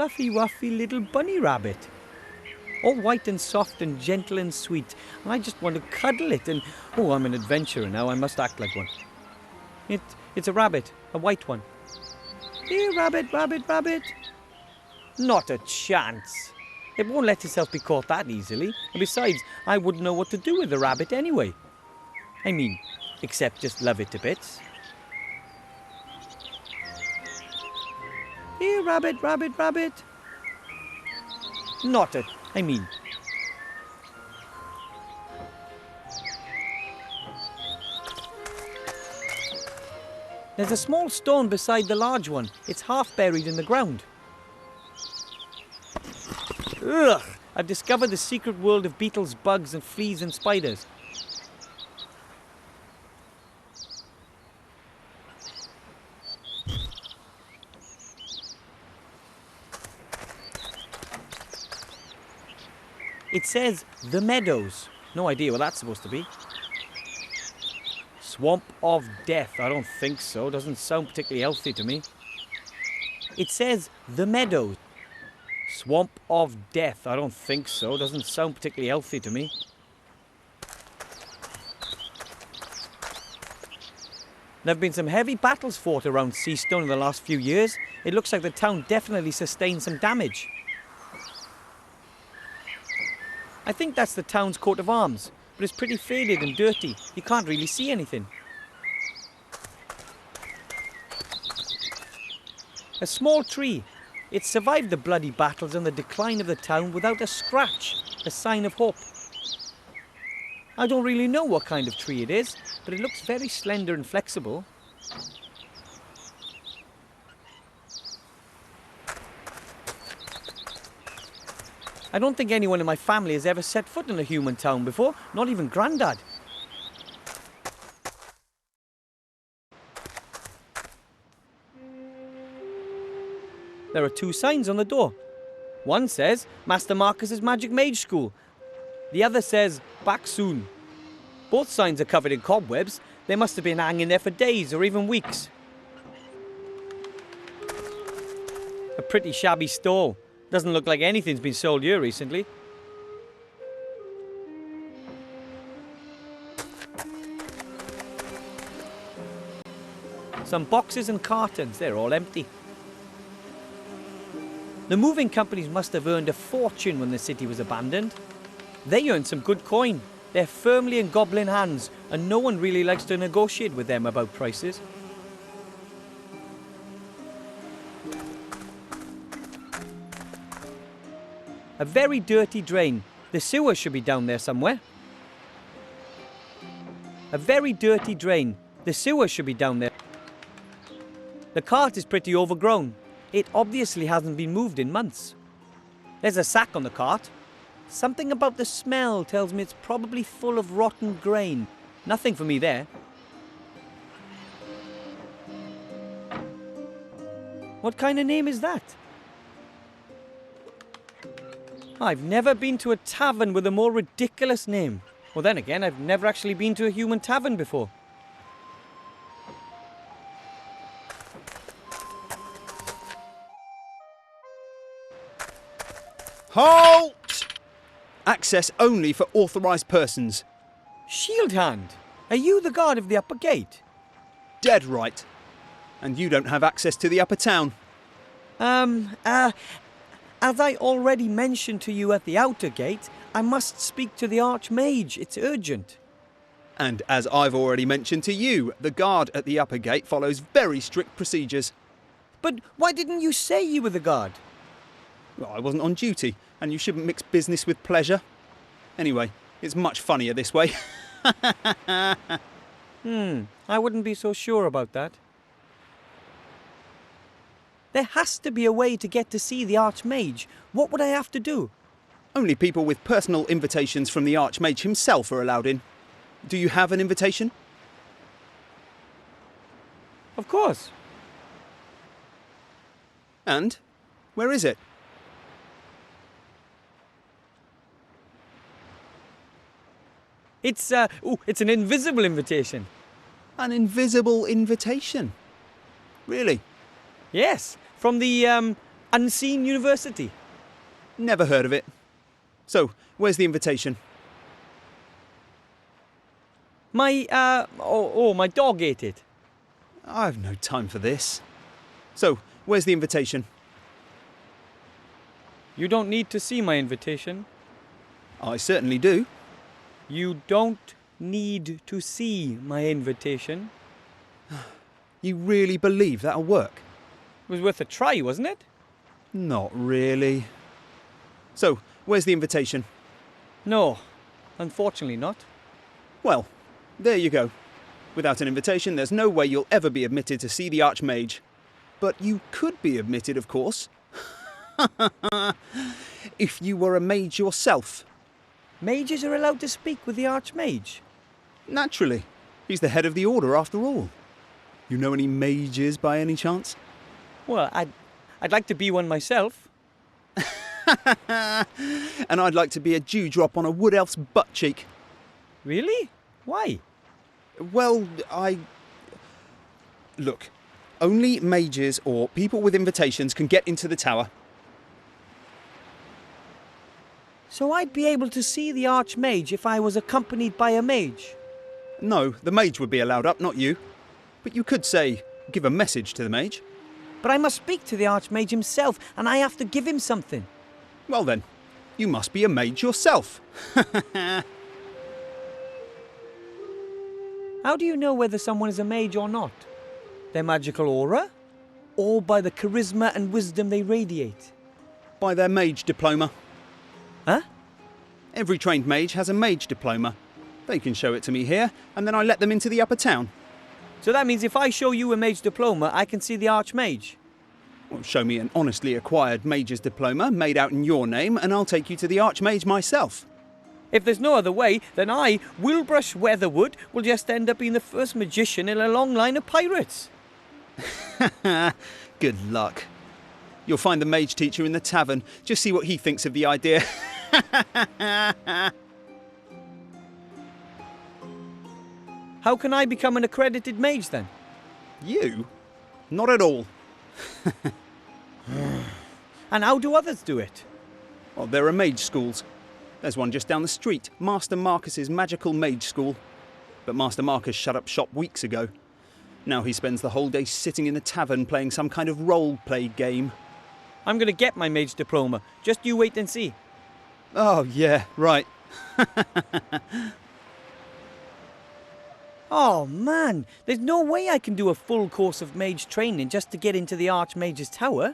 fluffy, wuffy little bunny rabbit. All white and soft and gentle and sweet. And I just want to cuddle it and... Oh, I'm an adventurer now. I must act like one. It's a rabbit. A white one. Here, rabbit, rabbit, rabbit. Not a chance. It won't let itself be caught that easily. And besides, I wouldn't know what to do with the rabbit anyway. I mean, except just love it to bits. Here, rabbit, rabbit, rabbit. Not a... I mean... There's a small stone beside the large one. It's half buried in the ground. Ugh! I've discovered the secret world of beetles, bugs and fleas and spiders. It says the meadows. No idea what that's supposed to be. Swamp of death. I don't think so. Doesn't sound particularly healthy to me. It says the meadows. Swamp of death. I don't think so. Doesn't sound particularly healthy to me. There have been some heavy battles fought around Seastone in the last few years. It looks like the town definitely sustained some damage. I think that's the town's coat of arms, but it's pretty faded and dirty. You can't really see anything. A small tree. It survived the bloody battles and the decline of the town without a scratch, a sign of hope. I don't really know what kind of tree it is, but it looks very slender and flexible. I don't think anyone in my family has ever set foot in a human town before, not even Grandad. There are two signs on the door. One says, Master Marcus's Magic Mage School. The other says, back soon. Both signs are covered in cobwebs. They must have been hanging there for days or even weeks. A pretty shabby stall. Doesn't look like anything's been sold here recently. Some boxes and cartons, they're all empty. The moving companies must have earned a fortune when the city was abandoned. They earned some good coin. They're firmly in goblin hands, and no one really likes to negotiate with them about prices. A very dirty drain. The sewer should be down there somewhere. A very dirty drain. The sewer should be down there. The cart is pretty overgrown. It obviously hasn't been moved in months. There's a sack on the cart. Something about the smell tells me it's probably full of rotten grain. Nothing for me there. What kind of name is that? I've never been to a tavern with a more ridiculous name. Well, then again, I've never actually been to a human tavern before. Halt! Access only for authorised persons. Shield Hand, are you the guard of the upper gate? Dead right. And you don't have access to the upper town. As I already mentioned to you at the outer gate, I must speak to the Archmage. It's urgent. And as I've already mentioned to you, the guard at the upper gate follows very strict procedures. But why didn't you say you were the guard? Well, I wasn't on duty, and you shouldn't mix business with pleasure. Anyway, it's much funnier this way. I wouldn't be so sure about that. There has to be a way to get to see the Archmage. What would I have to do? Only people with personal invitations from the Archmage himself are allowed in. Do you have an invitation? Of course. And? Where is it? It's an invisible invitation. An invisible invitation? Really? Yes, from the Unseen University? Never heard of it. So, where's the invitation? My dog ate it. I've no time for this. So, where's the invitation? You don't need to see my invitation. I certainly do. You don't need to see my invitation. You really believe that'll work? It was worth a try, wasn't it? Not really. So, where's the invitation? No, unfortunately not. Well, there you go. Without an invitation, there's no way you'll ever be admitted to see the Archmage. But you could be admitted, of course. If you were a mage yourself. Mages are allowed to speak with the Archmage. Naturally. He's the head of the Order, after all. You know any mages by any chance? Well, I'd like to be one myself. And I'd like to be a dewdrop on a wood elf's butt cheek. Really? Why? Well, Look, only mages or people with invitations can get into the tower. So I'd be able to see the Archmage if I was accompanied by a mage? No, the mage would be allowed up, not you. But you could say, give a message to the mage. But I must speak to the Archmage himself, and I have to give him something. Well then, you must be a mage yourself. How do you know whether someone is a mage or not? Their magical aura? Or by the charisma and wisdom they radiate? By their mage diploma. Huh? Every trained mage has a mage diploma. They can show it to me here, and then I let them into the upper town. So that means if I show you a mage diploma, I can see the Archmage? Well, show me an honestly acquired mage's diploma made out in your name, and I'll take you to the Archmage myself. If there's no other way, then I, Wilbrush Weatherwood, will just end up being the first magician in a long line of pirates. Good luck. You'll find the mage teacher in the tavern. Just see what he thinks of the idea. How can I become an accredited mage then? You? Not at all. And how do others do it? Well, there are mage schools. There's one just down the street, Master Marcus's magical mage school. But Master Marcus shut up shop weeks ago. Now he spends the whole day sitting in the tavern playing some kind of role-play game. I'm going to get my mage diploma. Just you wait and see. Oh, yeah, right. Oh man, there's no way I can do a full course of mage training just to get into the Archmage's tower.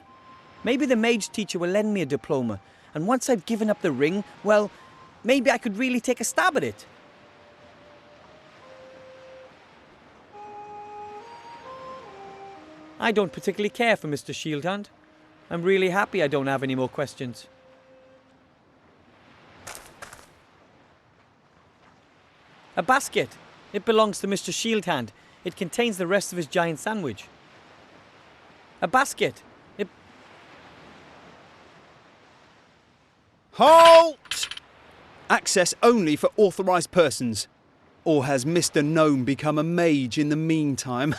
Maybe the mage teacher will lend me a diploma, and once I've given up the ring, well, maybe I could really take a stab at it. I don't particularly care for Mr. Shieldhand. I'm really happy I don't have any more questions. A basket. It belongs to Mr. Shieldhand. It contains the rest of his giant sandwich. A basket. Halt! Access only for authorised persons. Or has Mr. Gnome become a mage in the meantime?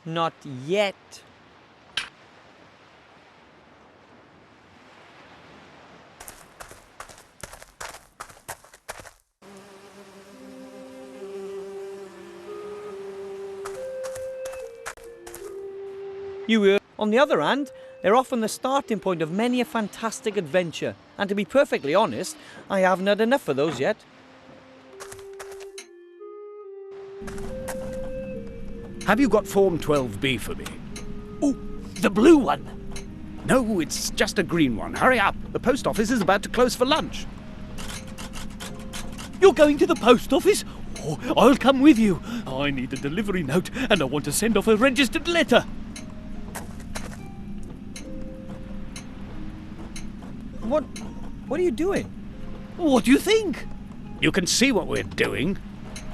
Not yet. On the other hand, they're often the starting point of many a fantastic adventure, and to be perfectly honest, I haven't had enough of those yet. Have you got Form 12B for me? Oh, the blue one. No, it's just a green one. Hurry up. The post office is about to close for lunch. You're going to the post office? Oh, I'll come with you. I need a delivery note, and I want to send off a registered letter. What are you doing? What do you think? You can see what we're doing.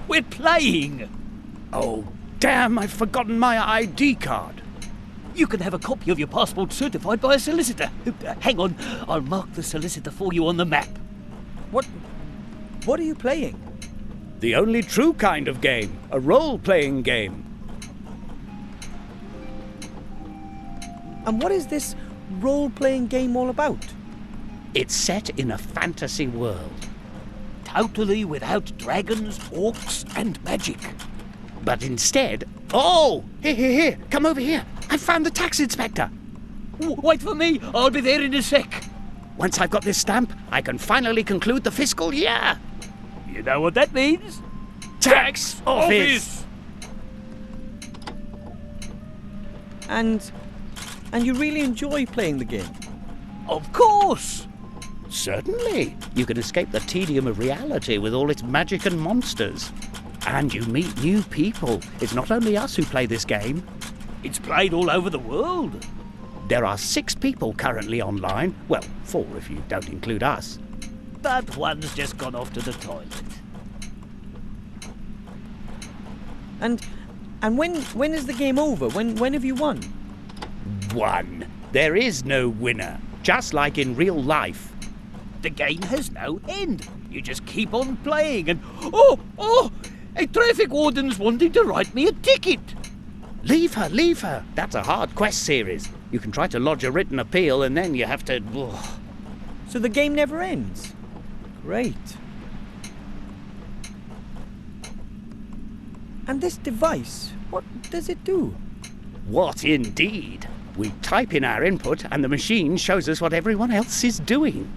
We're playing. Oh, damn, I've forgotten my ID card. You can have a copy of your passport certified by a solicitor. Hang on, I'll mark the solicitor for you on the map. What are you playing? The only true kind of game. A role-playing game. And what is this role-playing game all about? It's set in a fantasy world. Totally without dragons, orcs, and magic. But instead... Oh! Here, come over here. I found the tax inspector. Wait for me, I'll be there in a sec. Once I've got this stamp, I can finally conclude the fiscal year. You know what that means? Tax office! And you really enjoy playing the game? Of course! Certainly. You can escape the tedium of reality with all its magic and monsters. And you meet new people. It's not only us who play this game. It's played all over the world. There are 6 people currently online. Well, 4 if you don't include us. But one's just gone off to the toilet. And when is the game over? When have you won? One. There is no winner. Just like in real life. The game has no end. You just keep on playing and... Oh! A traffic warden's wanting to write me a ticket. Leave her. That's a hard quest series. You can try to lodge a written appeal and then you have to... So the game never ends? Great. And this device, what does it do? What indeed? We type in our input and the machine shows us what everyone else is doing.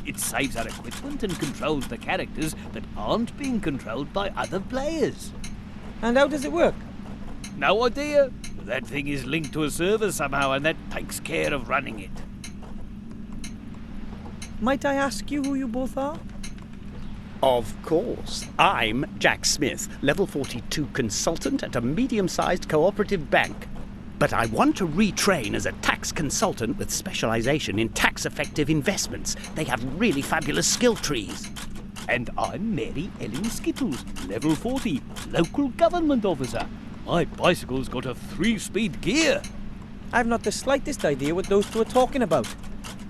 It saves our equipment and controls the characters that aren't being controlled by other players. And how does it work? No idea. That thing is linked to a server somehow and that takes care of running it. Might I ask you who you both are? Of course. I'm Jack Smith, level 42 consultant at a medium-sized cooperative bank. But I want to retrain as a tax consultant with specialization in tax-effective investments. They have really fabulous skill trees. And I'm Mary Ellen Skittles, level 40, local government officer. My bicycle's got a 3-speed gear. I've not the slightest idea what those two are talking about.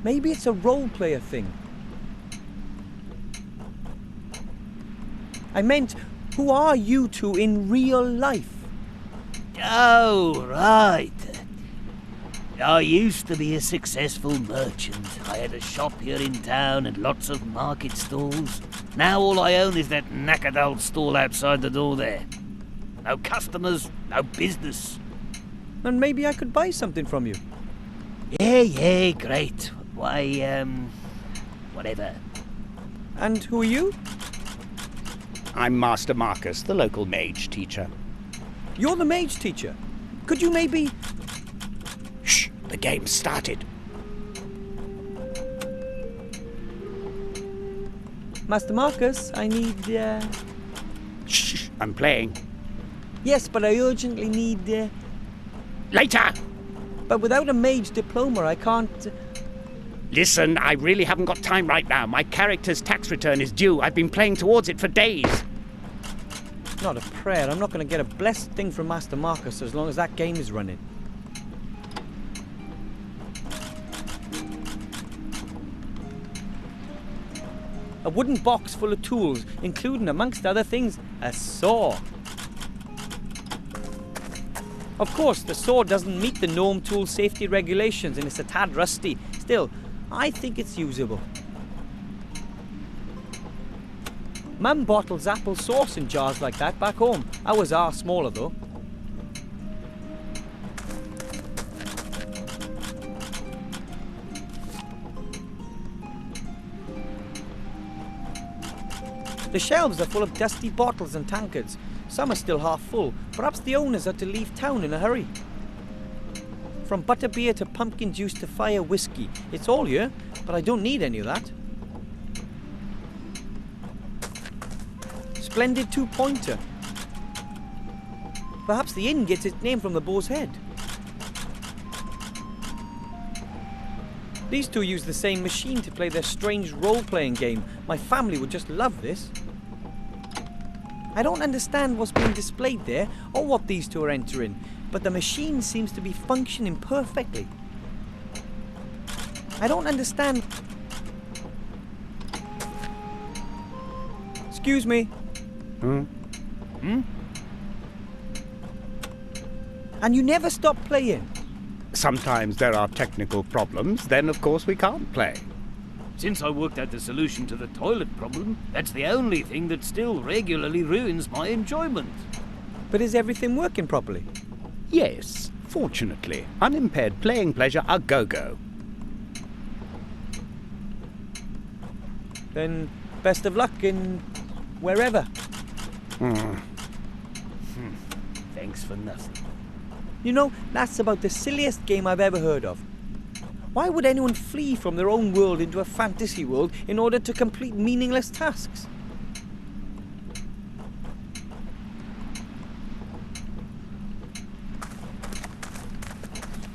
Maybe it's a role-player thing. I meant, who are you two in real life? Oh, right. I used to be a successful merchant. I had a shop here in town and lots of market stalls. Now all I own is that knackered old stall outside the door there. No customers, no business. And maybe I could buy something from you. Yeah, great. Why, whatever. And who are you? I'm Master Marcus, the local mage teacher. You're the mage teacher. Could you maybe... Shh! The game started. Master Marcus, I need, Shh! I'm playing. Yes, but I urgently need, Later! But without a mage diploma, I can't... Listen, I really haven't got time right now. My character's tax return is due. I've been playing towards it for days. Not a prayer. I'm not going to get a blessed thing from Master Marcus as long as that game is running. A wooden box full of tools, including, amongst other things, a saw. Of course, the saw doesn't meet the gnome tool safety regulations and it's a tad rusty. Still, I think it's usable. Mum bottles apple sauce in jars like that back home. Ours are smaller though. The shelves are full of dusty bottles and tankards. Some are still half full. Perhaps the owners are to leave town in a hurry. From butterbeer to pumpkin juice to fire whiskey. It's all here, but I don't need any of that. Splendid 2-pointer. Perhaps the inn gets its name from the boar's head. These two use the same machine to play their strange role-playing game. My family would just love this. I don't understand what's being displayed there or what these two are entering, but the machine seems to be functioning perfectly. I don't understand. Excuse me. And you never stop playing. sometimes there are technical problems, then of course we can't play. Since I worked out the solution to the toilet problem, that's the only thing that still regularly ruins my enjoyment. But is everything working properly? Yes, fortunately. Unimpaired playing pleasure a go-go. Then best of luck in wherever. Thanks for nothing. You know, that's about the silliest game I've ever heard of. Why would anyone flee from their own world into a fantasy world in order to complete meaningless tasks?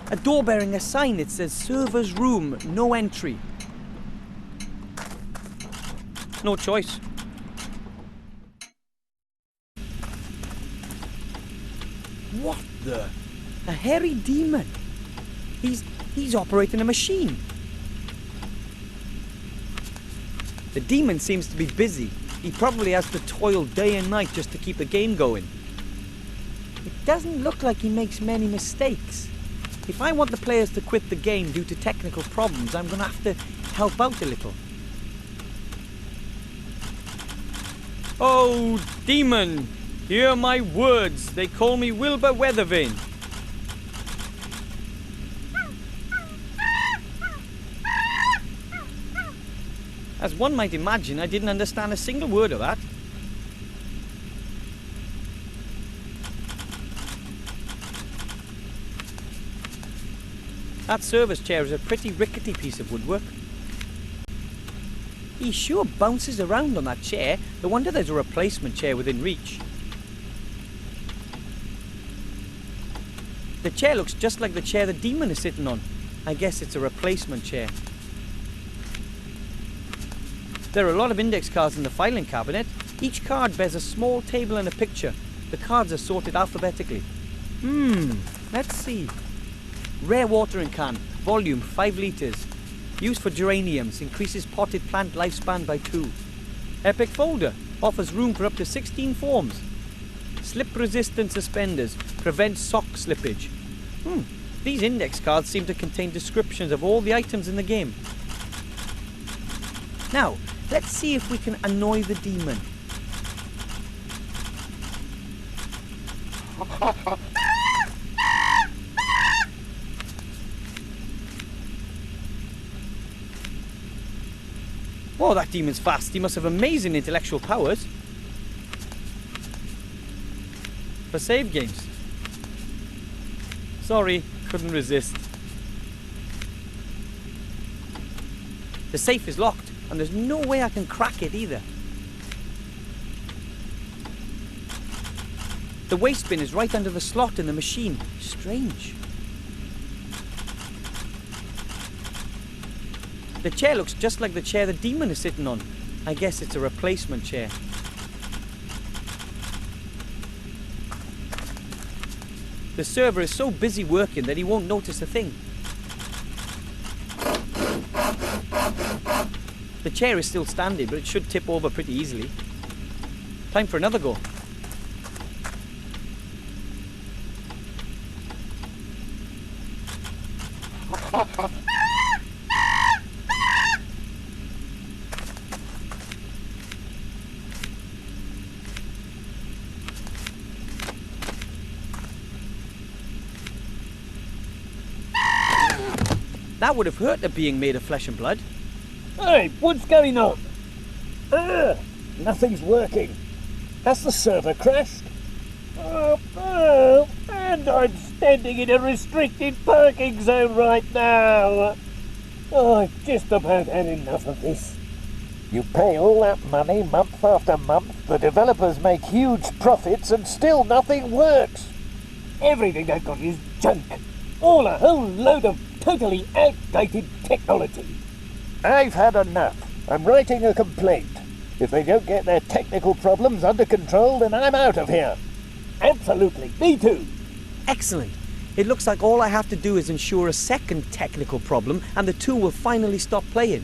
A door bearing a sign that says server's room, no entry. No choice. What the? A hairy demon. He's operating a machine. The demon seems to be busy. He probably has to toil day and night just to keep the game going. It doesn't look like he makes many mistakes. If I want the players to quit the game due to technical problems, I'm going to have to help out a little. Oh, demon! Hear my words. They call me Wilbur Weathervane. As one might imagine, I didn't understand a single word of that. That service chair is a pretty rickety piece of woodwork. He sure bounces around on that chair. No wonder there's a replacement chair within reach. The chair looks just like the chair the demon is sitting on. I guess it's a replacement chair. There are a lot of index cards in the filing cabinet. Each card bears a small table and a picture. The cards are sorted alphabetically. Let's see. Rare watering can, volume 5 litres. Used for geraniums, increases potted plant lifespan by 2. Epic folder, offers room for up to 16 forms. Slip-resistant suspenders, prevents sock slippage. These index cards seem to contain descriptions of all the items in the game. Now, let's see if we can annoy the demon. Whoa, that demon's fast. He must have amazing intellectual powers. For save games. Sorry, couldn't resist. The safe is locked, and there's no way I can crack it either. The waste bin is right under the slot in the machine. Strange. The chair looks just like the chair the demon is sitting on. I guess it's a replacement chair. The server is so busy working that he won't notice a thing. The chair is still standing, but it should tip over pretty easily. Time for another go. That would have hurt the being made of flesh and blood. Hey, what's going on? Nothing's working. Has the server crashed? And I'm standing in a restricted parking zone right now. I've just about had enough of this. You pay all that money month after month, the developers make huge profits, and still nothing works. Everything they've got is junk. All a whole load of totally outdated technology. I've had enough. I'm writing a complaint. If they don't get their technical problems under control, then I'm out of here. Absolutely, me too. Excellent. It looks like all I have to do is ensure a second technical problem and the two will finally stop playing.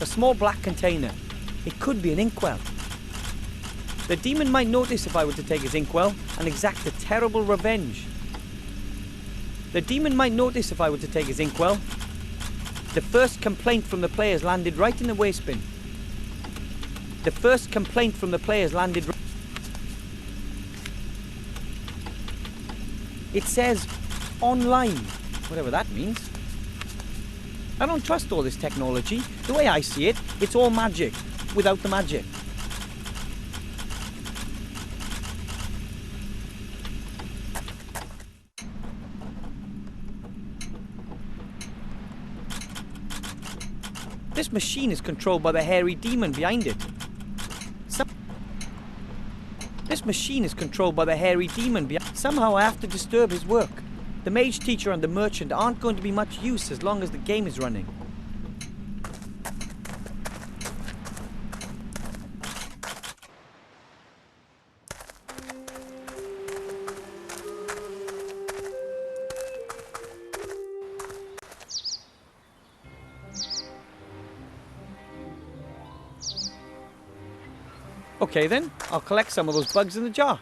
small black container. It could be an inkwell. The demon might notice if I were to take his inkwell and exact a terrible revenge. The demon might notice if I were to take his inkwell. The first complaint from the players landed right in the waste bin. The first complaint from the players landed... It says online, whatever that means. I don't trust all this technology. The way I see it, it's all magic, without the magic. This machine is controlled by the hairy demon behind it. This machine is controlled by the hairy demon behind. Somehow I have to disturb his work. The mage teacher and the merchant aren't going to be much use as long as the game is running. Okay then, I'll collect some of those bugs in the jar.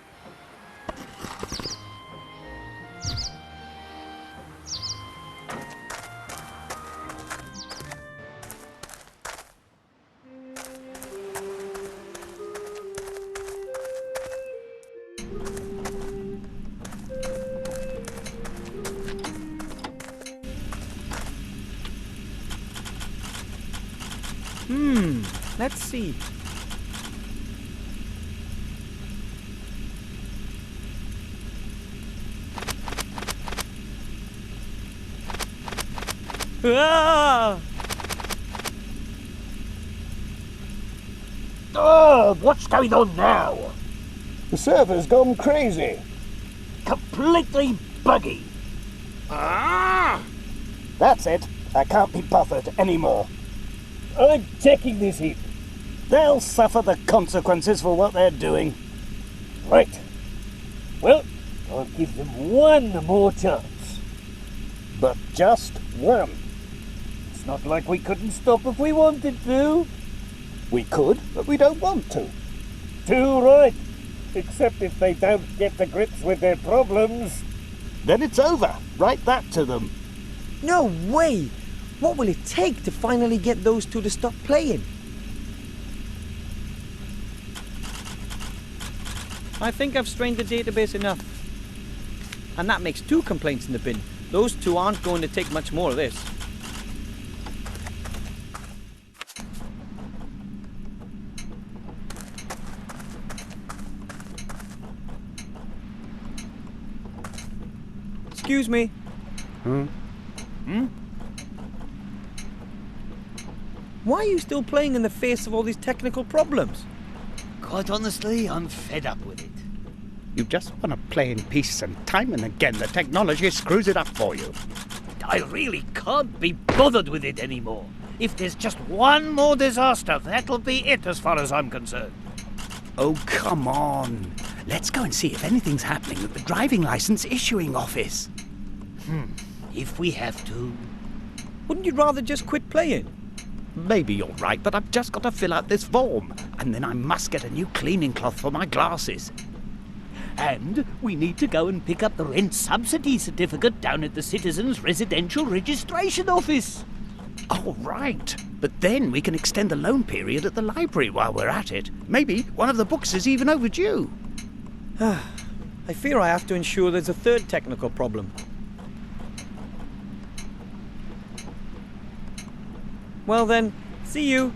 Let's see. Ah! Oh, what's going on now? The server's gone crazy. Completely buggy. Ah! That's it. I can't be bothered anymore. I'm checking this in. They'll suffer the consequences for what they're doing. Right. Well, I'll give them one more chance. But just one. It's not like we couldn't stop if we wanted to. We could, but we don't want to. Too right. Except if they don't get to grips with their problems. Then it's over. Write that to them. No way! What will it take to finally get those two to stop playing? I think I've strained the database enough. And that makes 2 complaints in the bin. Those 2 aren't going to take much more of this. Excuse me. Why are you still playing in the face of all these technical problems? Quite honestly, I'm fed up with it. You just want to play in peace, and time and again the technology screws it up for you. I really can't be bothered with it anymore. If there's just one more disaster, that'll be it as far as I'm concerned. Oh, come on. Let's go and see if anything's happening at the driving license issuing office. If we have to. Wouldn't you rather just quit playing? Maybe you're right, but I've just got to fill out this form. And then I must get a new cleaning cloth for my glasses. And we need to go and pick up the rent subsidy certificate down at the Citizens Residential Registration Office. Oh, right. But then we can extend the loan period at the library while we're at it. Maybe one of the books is even overdue. I fear I have to ensure there's a third technical problem. Well then, see you.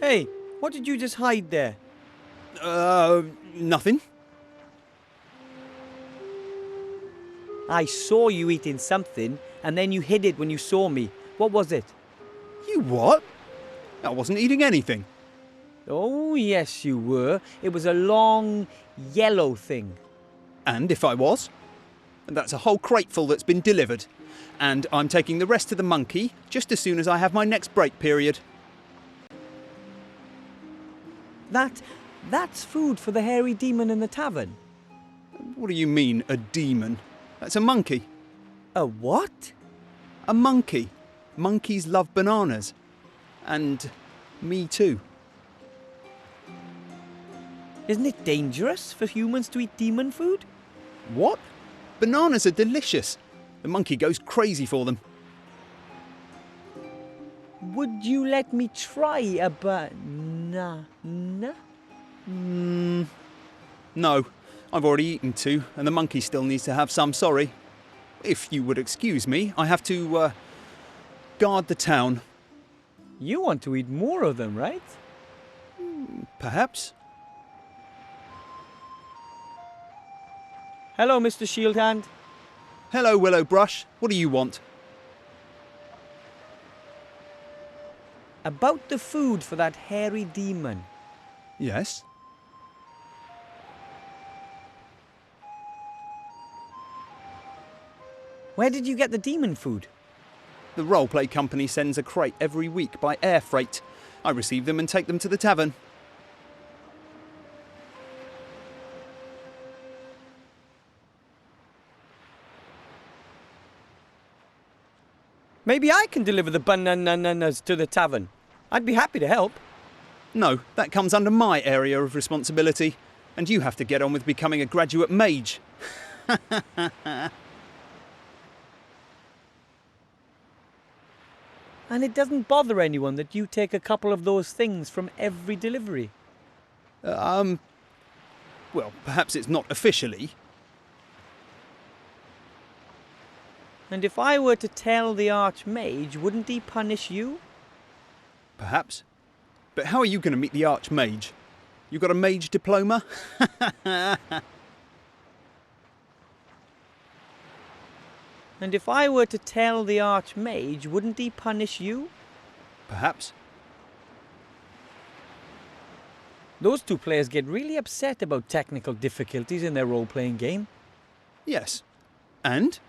Hey, what did you just hide there? Nothing. I saw you eating something, and then you hid it when you saw me. What was it? You what? I wasn't eating anything. Oh, yes, you were. It was a long, yellow thing. And if I was? And that's a whole crateful that's been delivered. And I'm taking the rest to the monkey just as soon as I have my next break period. That's food for the hairy demon in the tavern. What do you mean, a demon? That's a monkey. A what? A monkey. Monkeys love bananas. And me too. Isn't it dangerous for humans to eat demon food? What? Bananas are delicious. The monkey goes crazy for them. Would you let me try a banana? No, I've already eaten two, and the monkey still needs to have some, sorry. If you would excuse me, I have to, guard the town. You want to eat more of them, right? Perhaps? Hello, Mr. Shieldhand. Hello, Willow Brush. What do you want? About the food for that hairy demon. Yes? Where did you get the demon food? The roleplay company sends a crate every week by air freight. I receive them and take them to the tavern. Maybe I can deliver the bananas to the tavern. I'd be happy to help. No, that comes under my area of responsibility, and you have to get on with becoming a graduate mage. And it doesn't bother anyone that you take a couple of those things from every delivery. Well, perhaps it's not officially. And if I were to tell the Archmage, wouldn't he punish you? Perhaps. But how are you going to meet the Archmage? You got a mage diploma? And if I were to tell the Archmage, wouldn't he punish you? Perhaps. Those two players get really upset about technical difficulties in their role-playing game. Yes. And?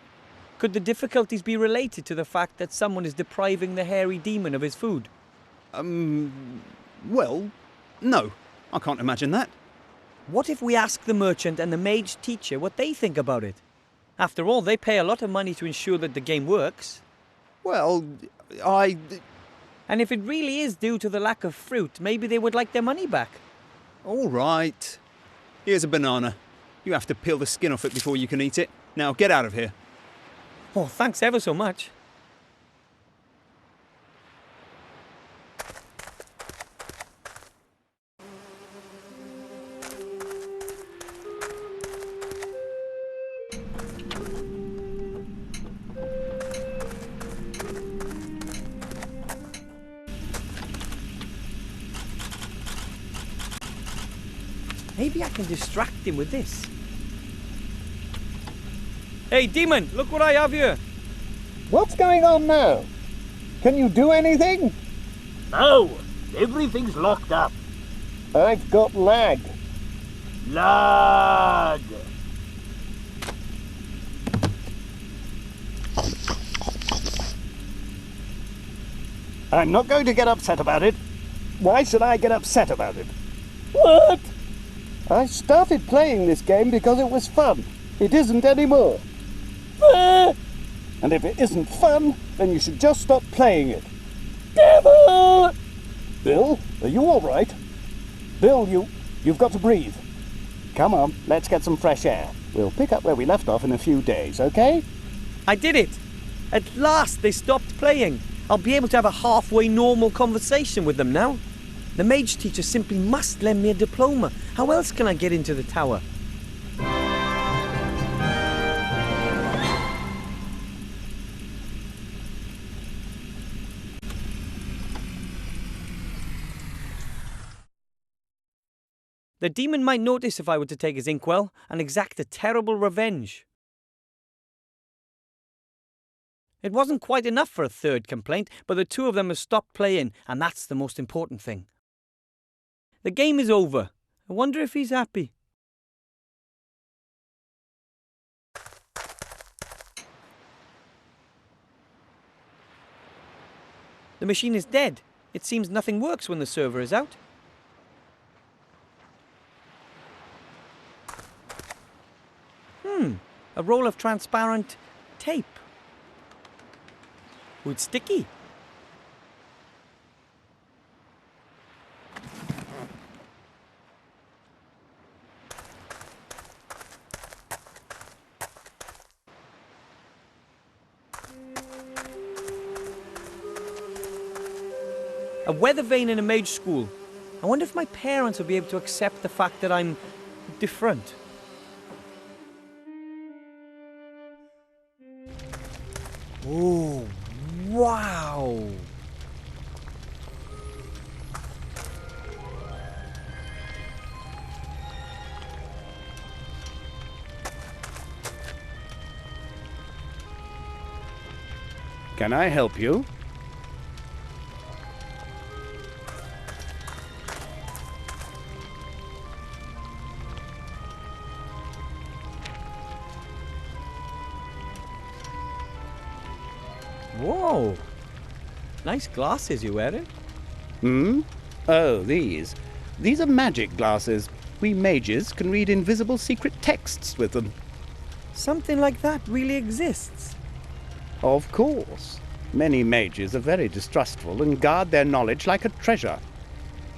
Could the difficulties be related to the fact that someone is depriving the hairy demon of his food? Well, no. I can't imagine that. What if we ask the merchant and the mage teacher what they think about it? After all, they pay a lot of money to ensure that the game works. Well, And if it really is due to the lack of fruit, maybe they would like their money back. All right. Here's a banana. You have to peel the skin off it before you can eat it. Now, get out of here. Oh, thanks ever so much. Maybe I can distract him with this. Hey, demon, look what I have here. What's going on now? Can you do anything? No, everything's locked up. I've got lag. Lag. I'm not going to get upset about it. Why should I get upset about it? What? I started playing this game because it was fun. It isn't anymore. And if it isn't fun, then you should just stop playing it. Devil! Bill, are you all right? Bill, you've got to breathe. Come on, let's get some fresh air. We'll pick up where we left off in a few days, okay? I did it. At last they stopped playing. I'll be able to have a halfway normal conversation with them now. The mage teacher simply must lend me a diploma. How else can I get into the tower? The demon might notice if I were to take his inkwell and exact a terrible revenge. It wasn't quite enough for a third complaint, but the two of them have stopped playing, and that's the most important thing. The game is over. I wonder if he's happy. The machine is dead. It seems nothing works when the server is out. A roll of transparent tape. Oh, it's sticky. A weather vane in a mage school. I wonder if my parents will be able to accept the fact that I'm different. Oh, wow! Can I help you? Whoa! Nice glasses you're wearing. Hmm? Oh, these. These are magic glasses. We mages can read invisible secret texts with them. Something like that really exists. Of course. Many mages are very distrustful and guard their knowledge like a treasure.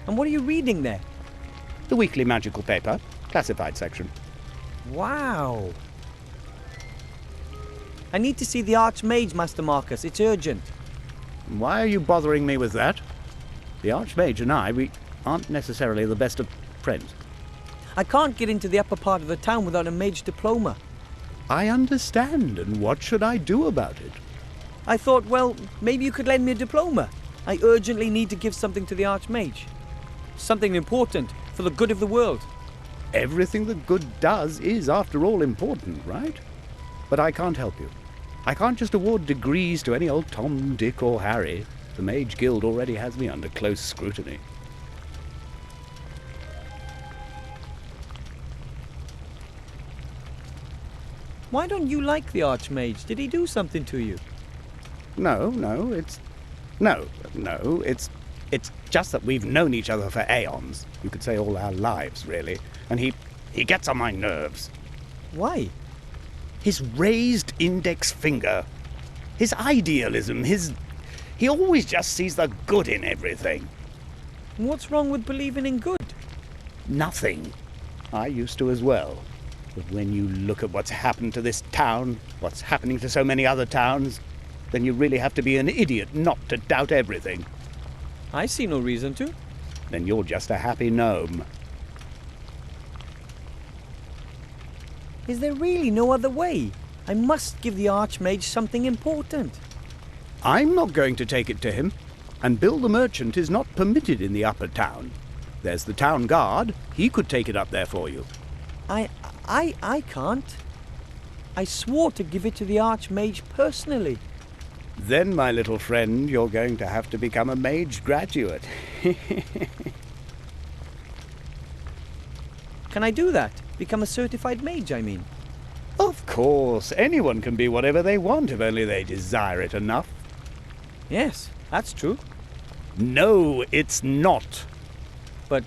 And what are you reading there? The weekly magical paper, classified section. Wow! I need to see the Archmage, Master Marcus. It's urgent. Why are you bothering me with that? The Archmage and I, we aren't necessarily the best of friends. I can't get into the upper part of the town without a mage diploma. I understand, and what should I do about it? I thought, well, maybe you could lend me a diploma. I urgently need to give something to the Archmage. Something important for the good of the world. Everything that good does is, after all, important, right? But I can't help you. I can't just award degrees to any old Tom, Dick, or Harry. The Mage Guild already has me under close scrutiny. Why don't you like the Archmage? Did he do something to you? No, it's just that we've known each other for aeons. You could say all our lives, really. And he gets on my nerves. Why? His raised index finger. His idealism, he always just sees the good in everything. What's wrong with believing in good? Nothing. I used to as well. But when you look at what's happened to this town, what's happening to so many other towns, then you really have to be an idiot not to doubt everything. I see no reason to. Then you're just a happy gnome. Is there really no other way? I must give the Archmage something important. I'm not going to take it to him, and Bill the Merchant is not permitted in the upper town. There's the town guard. He could take it up there for you. I can't. I swore to give it to the Archmage personally. Then, my little friend, you're going to have to become a mage graduate. Can I do that? Become a certified mage, I mean. Of course, anyone can be whatever they want if only they desire it enough. Yes, that's true. No, it's not. But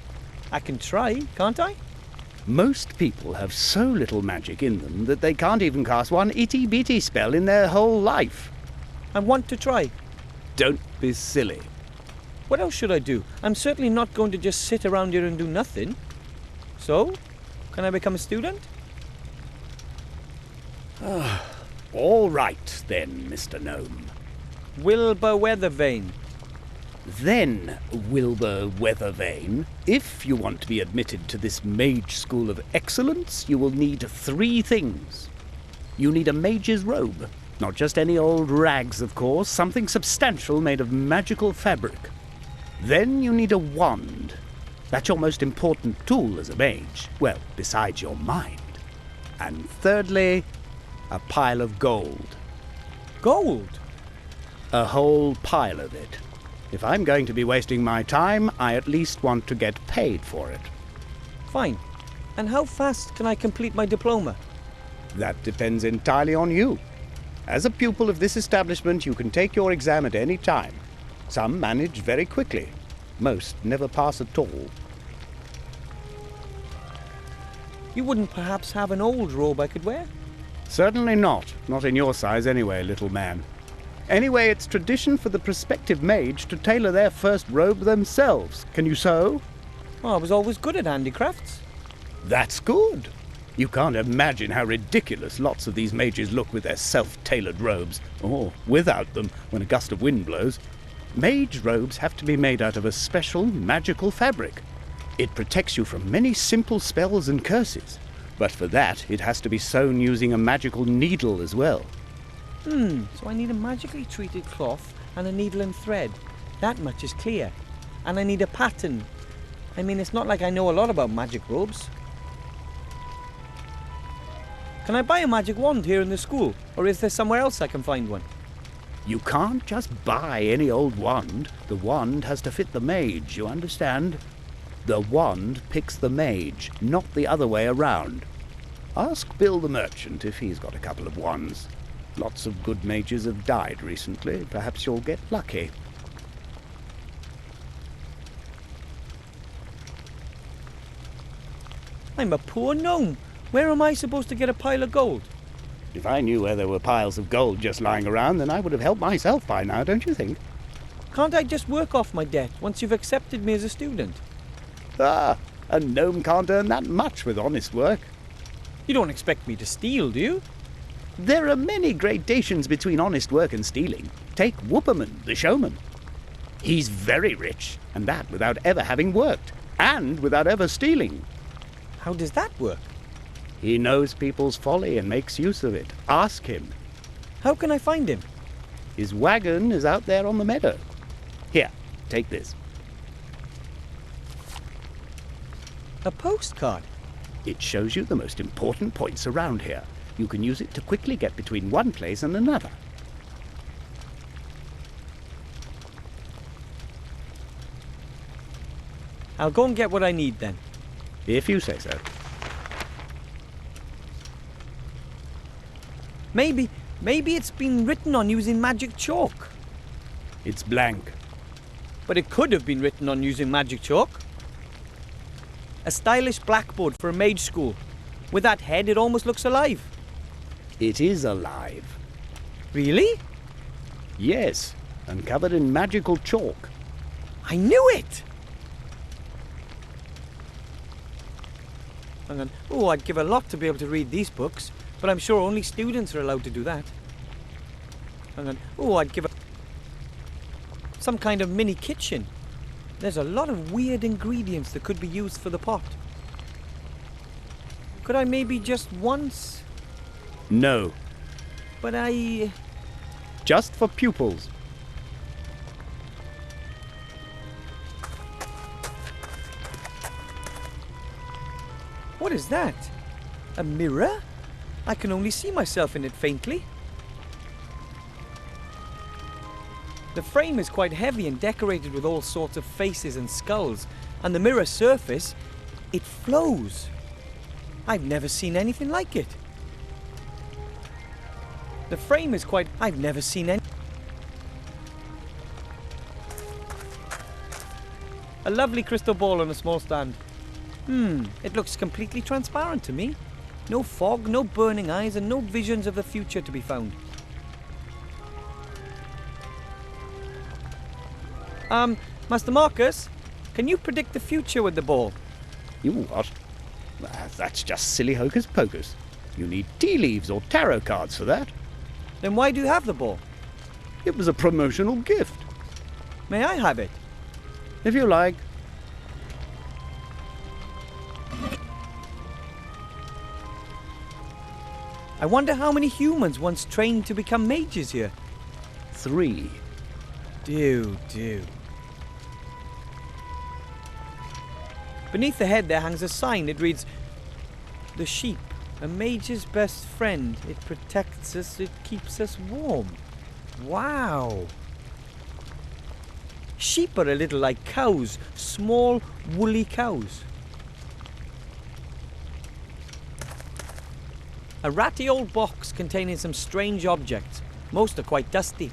I can try, can't I? Most people have so little magic in them that they can't even cast one itty-bitty spell in their whole life. I want to try. Don't be silly. What else should I do? I'm certainly not going to just sit around here and do nothing. So, can I become a student? All right, then, Mr. Gnome. Wilbur Weathervane. Then, Wilbur Weathervane, if you want to be admitted to this mage school of excellence, you will need 3 things. You need a mage's robe. Not just any old rags, of course, something substantial made of magical fabric. Then you need a wand. That's your most important tool as a mage. Well, besides your mind. And thirdly, a pile of gold. Gold? A whole pile of it. If I'm going to be wasting my time, I at least want to get paid for it. Fine. And how fast can I complete my diploma? That depends entirely on you. As a pupil of this establishment, you can take your exam at any time. Some manage very quickly. Most never pass at all. You wouldn't perhaps have an old robe I could wear? Certainly not. Not in your size anyway, little man. Anyway, it's tradition for the prospective mage to tailor their first robe themselves. Can you sew? Oh, I was always good at handicrafts. That's good. You can't imagine how ridiculous lots of these mages look with their self-tailored robes, or without them when a gust of wind blows. Mage robes have to be made out of a special magical fabric. It protects you from many simple spells and curses, but for that it has to be sewn using a magical needle as well. So I need a magically treated cloth and a needle and thread. That much is clear. And I need a pattern. I mean, it's not like I know a lot about magic robes. Can I buy a magic wand here in the school? Or is there somewhere else I can find one? You can't just buy any old wand. The wand has to fit the mage, you understand? The wand picks the mage, not the other way around. Ask Bill the merchant if he's got a couple of wands. Lots of good mages have died recently. Perhaps you'll get lucky. I'm a poor gnome. Where am I supposed to get a pile of gold? If I knew where there were piles of gold just lying around, then I would have helped myself by now, don't you think? Can't I just work off my debt once you've accepted me as a student? Ah, a gnome can't earn that much with honest work. You don't expect me to steal, do you? There are many gradations between honest work and stealing. Take Whooperman, the showman. He's very rich, and that without ever having worked, and without ever stealing. How does that work? He knows people's folly and makes use of it. Ask him. How can I find him? His wagon is out there on the meadow. Here, take this. A postcard? It shows you the most important points around here. You can use it to quickly get between one place and another. I'll go and get what I need then. If you say so. Maybe it's been written on using magic chalk. It's blank. But it could have been written on using magic chalk. A stylish blackboard for a mage school. With that head, it almost looks alive. It is alive. Really? Yes, and covered in magical chalk. I knew it! Hang on. Oh, I'd give a lot to be able to read these books, but I'm sure only students are allowed to do that. Hang on. Oh, I'd give some kind of mini kitchen. There's a lot of weird ingredients that could be used for the pot. Could I maybe just once? No. But I... Just for pupils. What is that? A mirror? I can only see myself in it faintly. The frame is quite heavy and decorated with all sorts of faces and skulls, and the mirror surface, it flows. I've never seen anything like it. The frame is quite... I've never seen any... A lovely crystal ball on a small stand. It looks completely transparent to me. No fog, no burning eyes, and no visions of the future to be found. Master Marcus, can you predict the future with the ball? You what? That's just silly hocus pocus. You need tea leaves or tarot cards for that. Then why do you have the ball? It was a promotional gift. May I have it? If you like. I wonder how many humans once trained to become mages here. 3. Do. Beneath the head there hangs a sign. It reads, "The sheep, a mage's best friend. It protects us, it keeps us warm." Wow. Sheep are a little like cows, small, woolly cows. A ratty old box containing some strange objects. Most are quite dusty.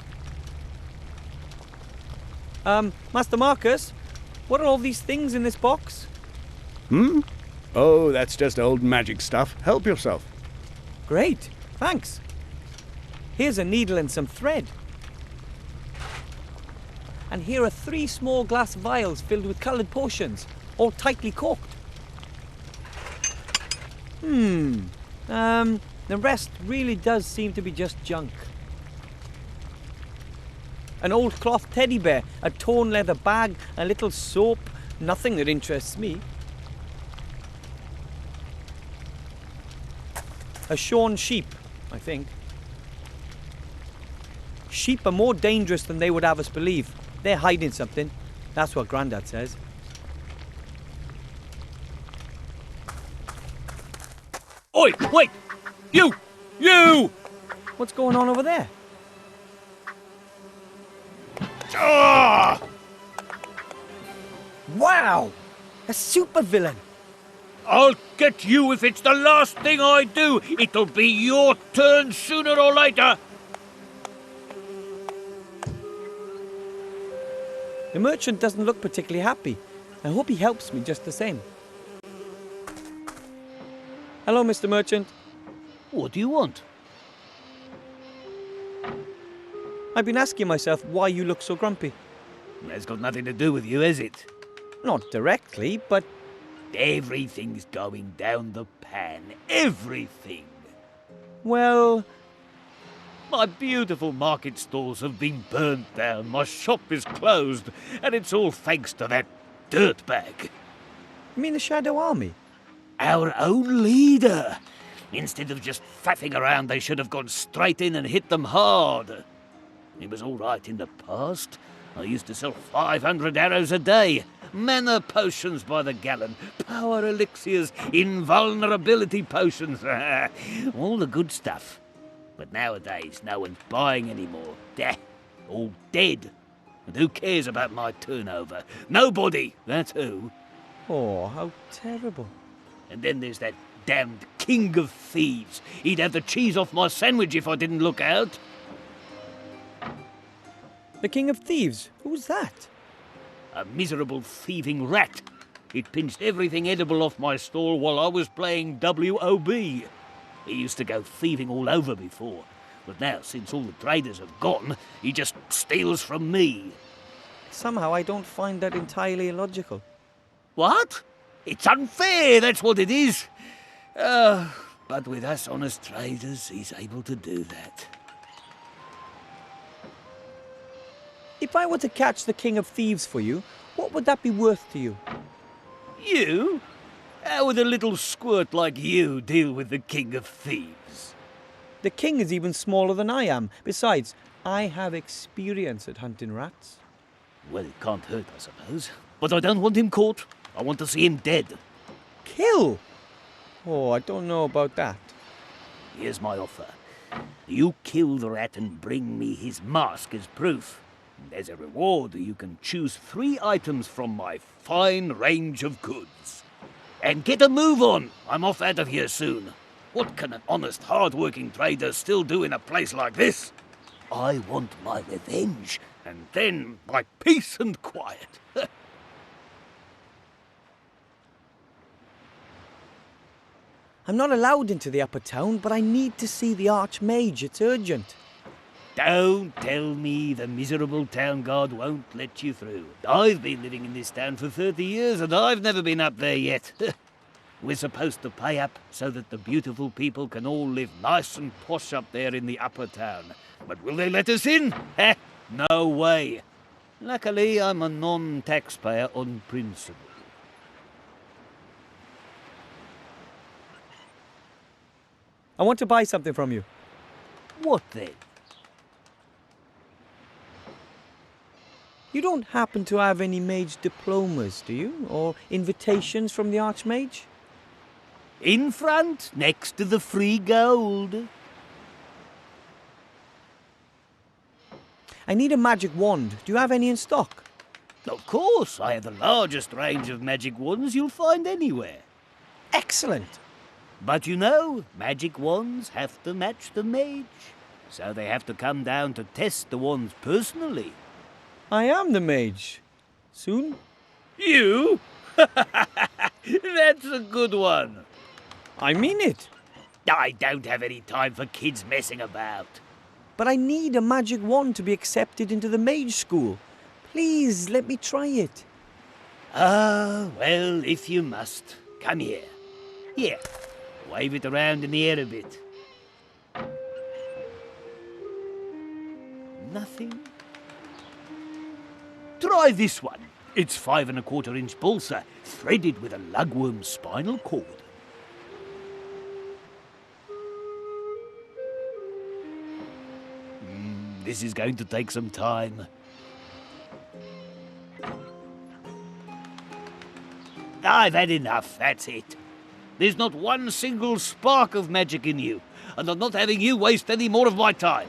Master Marcus, what are all these things in this box? Oh, that's just old magic stuff. Help yourself. Great, thanks. Here's a needle and some thread. And here are 3 small glass vials filled with coloured potions, all tightly corked. The rest really does seem to be just junk. An old cloth teddy bear, a torn leather bag, a little soap, nothing that interests me. A shorn sheep, I think. Sheep are more dangerous than they would have us believe. They're hiding something. That's what Grandad says. Oi, wait! You! You! What's going on over there? Ah! Wow! A supervillain! I'll get you if it's the last thing I do. It'll be your turn sooner or later. The merchant doesn't look particularly happy. I hope he helps me just the same. Hello, Mr. Merchant. What do you want? I've been asking myself why you look so grumpy. That's got nothing to do with you, has it? Not directly, but Everything's going down the pan. Everything. well, My beautiful market stalls have been burnt down. My shop is closed. And it's all thanks to that dirtbag. you mean the Shadow Army? Our own leader. Instead of just faffing around, they should have gone straight in and hit them hard. It was all right in the past. I used to sell 500 arrows a day. Mana potions by the gallon. Power elixirs. Invulnerability potions. All the good stuff. But nowadays, no one's buying anymore. All dead. And who cares about my turnover? Nobody, that's who. Oh, how terrible. And then there's that damned king of thieves. He'd have the cheese off my sandwich if I didn't look out. The King of Thieves? Who's that? A miserable thieving rat. He'd pinched everything edible off my stall while I was playing WOB. He used to go thieving all over before. But now, since all the traders have gone, he just steals from me. Somehow I don't find that entirely illogical. What? It's unfair, that's what it is. But with us honest traders, he's able to do that. If I were to catch the King of Thieves for you, what would that be worth to you? You? How would a little squirt like you deal with the king of thieves? The king is even smaller than I am. Besides, I have experience at hunting rats. Well, it can't hurt, I suppose. But I don't want him caught. I want to see him dead. Kill? Oh, I don't know about that. Here's my offer. You kill the rat and bring me his mask as proof. As a reward, you can choose 3 items from my fine range of goods. And get a move on! I'm off out of here soon. What can an honest, hard-working trader still do in a place like this? I want my revenge, and then my peace and quiet. I'm not allowed into the upper town, but I need to see the Archmage. It's urgent. Don't tell me the miserable town guard won't let you through. I've been living in this town for 30 years and I've never been up there yet. We're supposed to pay up so that the beautiful people can all live nice and posh up there in the upper town. But will they let us in? No way. Luckily, I'm a non-taxpayer on principle. I want to buy something from you. What then? You don't happen to have any mage diplomas, do you? Or invitations from the Archmage? In front, next to the free gold. I need a magic wand. Do you have any in stock? Of course, I have the largest range of magic wands you'll find anywhere. Excellent. But you know, magic wands have to match the mage. So they have to come down to test the wands personally. I am the mage. Soon? You? That's a good one. I mean it. I don't have any time for kids messing about. But I need a magic wand to be accepted into the mage school. Please, let me try it. Ah, well, if you must. Come here. Here, wave it around in the air a bit. Nothing? Try this one. It's 5 1/4-inch balsa, threaded with a lugworm's spinal cord. This is going to take some time. I've had enough, that's it. There's not one single spark of magic in you, and I'm not having you waste any more of my time.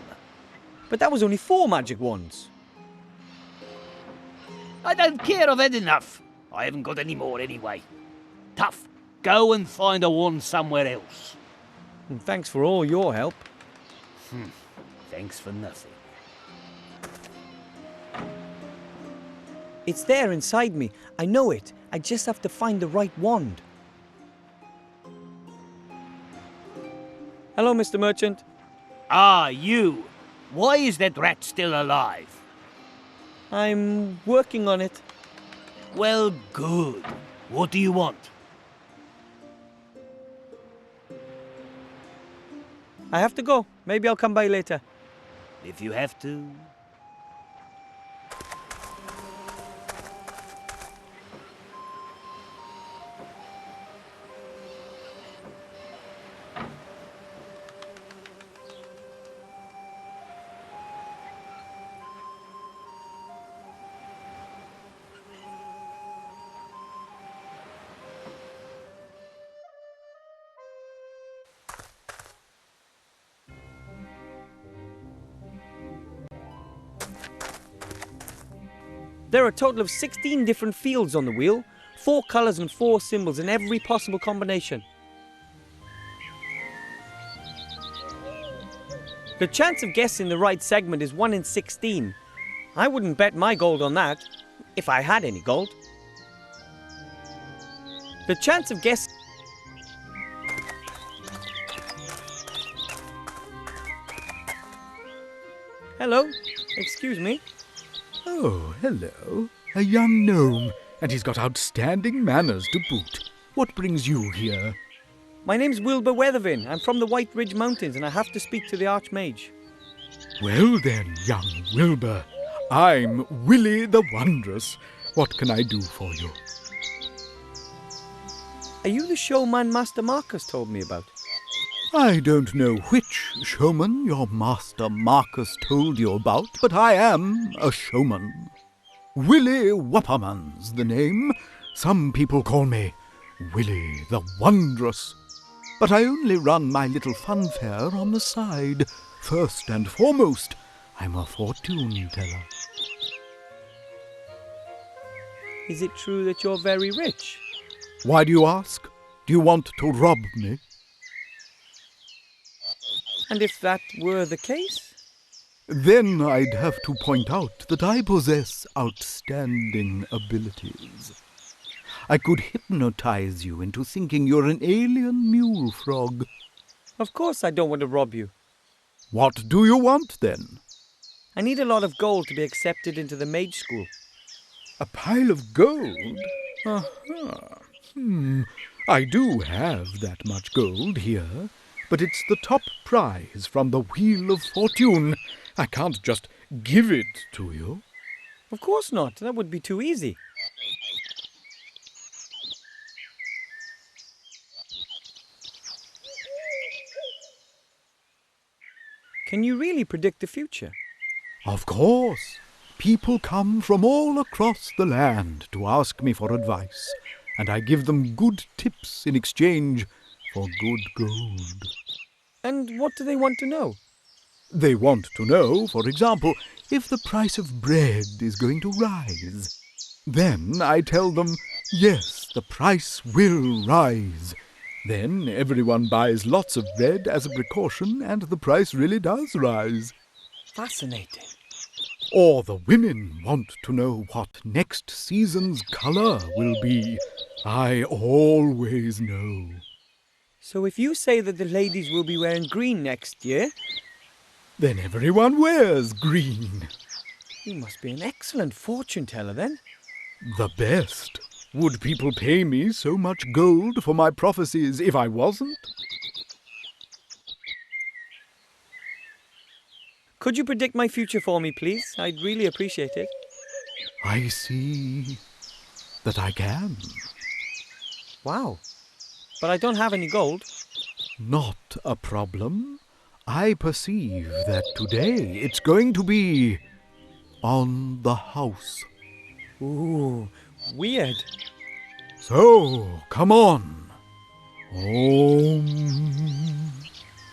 But that was only 4 magic wands. I don't care, I've had enough. I haven't got any more anyway. Tough. Go and find a wand somewhere else. And thanks for all your help. Thanks for nothing. It's there inside me. I know it. I just have to find the right wand. Hello, Mr. Merchant. Ah, you. Why is that rat still alive? I'm working on it. Well, good. What do you want? I have to go. Maybe I'll come by later. If you have to. There are a total of 16 different fields on the wheel, 4 colours and 4 symbols in every possible combination. The chance of guessing the right segment is 1 in 16. I wouldn't bet my gold on that, if I had any gold. The chance of guessing... Hello? Excuse me? Oh, hello. A young gnome, and he's got outstanding manners to boot. What brings you here? My name's Wilbur Weathervin. I'm from the White Ridge Mountains and I have to speak to the Archmage. Well then, young Wilbur, I'm Willie the Wondrous. What can I do for you? Are you the showman Master Marcus told me about? I don't know which showman your master Marcus told you about, but I am a showman. Willie Whopperman's the name. Some people call me Willie the Wondrous. But I only run my little fun fair on the side. First and foremost, I'm a fortune teller. Is it true that you're very rich? Why do you ask? Do you want to rob me? And if that were the case? Then I'd have to point out that I possess outstanding abilities. I could hypnotize you into thinking you're an alien mule frog. Of course I don't want to rob you. What do you want, then? I need a lot of gold to be accepted into the mage school. A pile of gold? Aha. I do have that much gold here, but it's the top prize from the Wheel of Fortune. I can't just give it to you. Of course not. That would be too easy. Can you really predict the future? Of course. People come from all across the land to ask me for advice, and I give them good tips in exchange for good gold. And what do they want to know? They want to know, for example, if the price of bread is going to rise. Then I tell them, yes, the price will rise. Then everyone buys lots of bread as a precaution, and the price really does rise. Fascinating. or the women want to know what next season's colour will be, I always know. So if you say that the ladies will be wearing green next year, Then everyone wears green. you must be an excellent fortune teller then. The best. Would people pay me so much gold for my prophecies if I wasn't? Could you predict my future for me, please? I'd really appreciate it. I see that I can. Wow. But I don't have any gold. Not a problem. I perceive that today it's going to be on the house. Ooh, weird. So, come on. Om,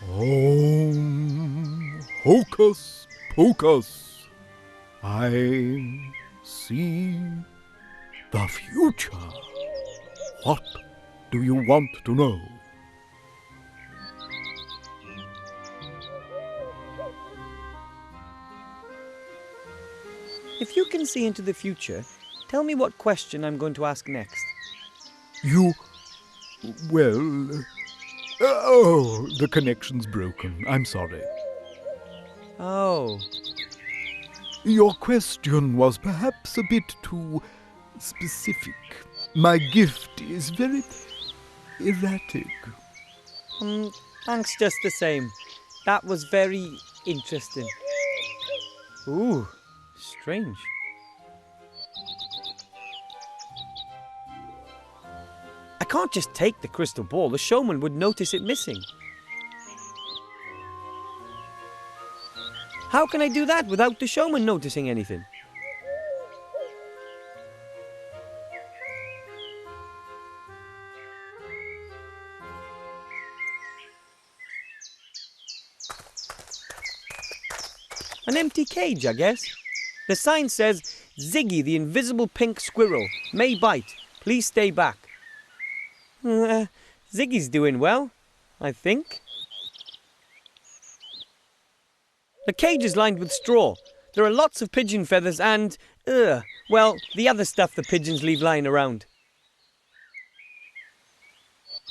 Om, Hocus Pocus. I see the future. What do you want to know? If you can see into the future, tell me what question I'm going to ask next. The connection's broken. I'm sorry. Oh, Your question was perhaps a bit too specific. My gift is very erratic. thanks just the same. That was very interesting. Ooh, strange. I can't just take the crystal ball. The showman would notice it missing. How can I do that without the showman noticing anything? An empty cage, I guess. The sign says, Ziggy the invisible pink squirrel may bite. Please stay back. Ziggy's doing well, I think. The cage is lined with straw. There are lots of pigeon feathers and, the other stuff the pigeons leave lying around.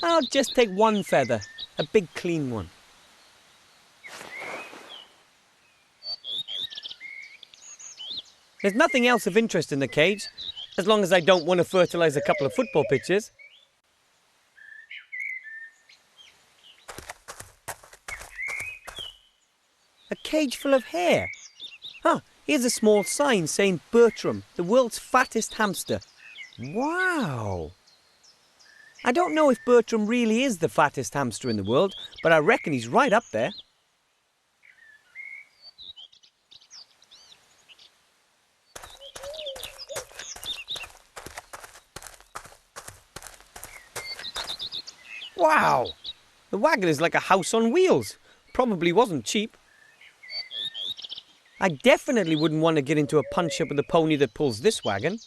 I'll just take one feather, a big clean one. There's nothing else of interest in the cage, as long as I don't want to fertilize a couple of football pitches. A cage full of hair. Here's a small sign saying Bertram, the world's fattest hamster. Wow! I don't know if Bertram really is the fattest hamster in the world, but I reckon he's right up there. Wow! The wagon is like a house on wheels. Probably wasn't cheap. I definitely wouldn't want to get into a punch-up with the pony that pulls this wagon.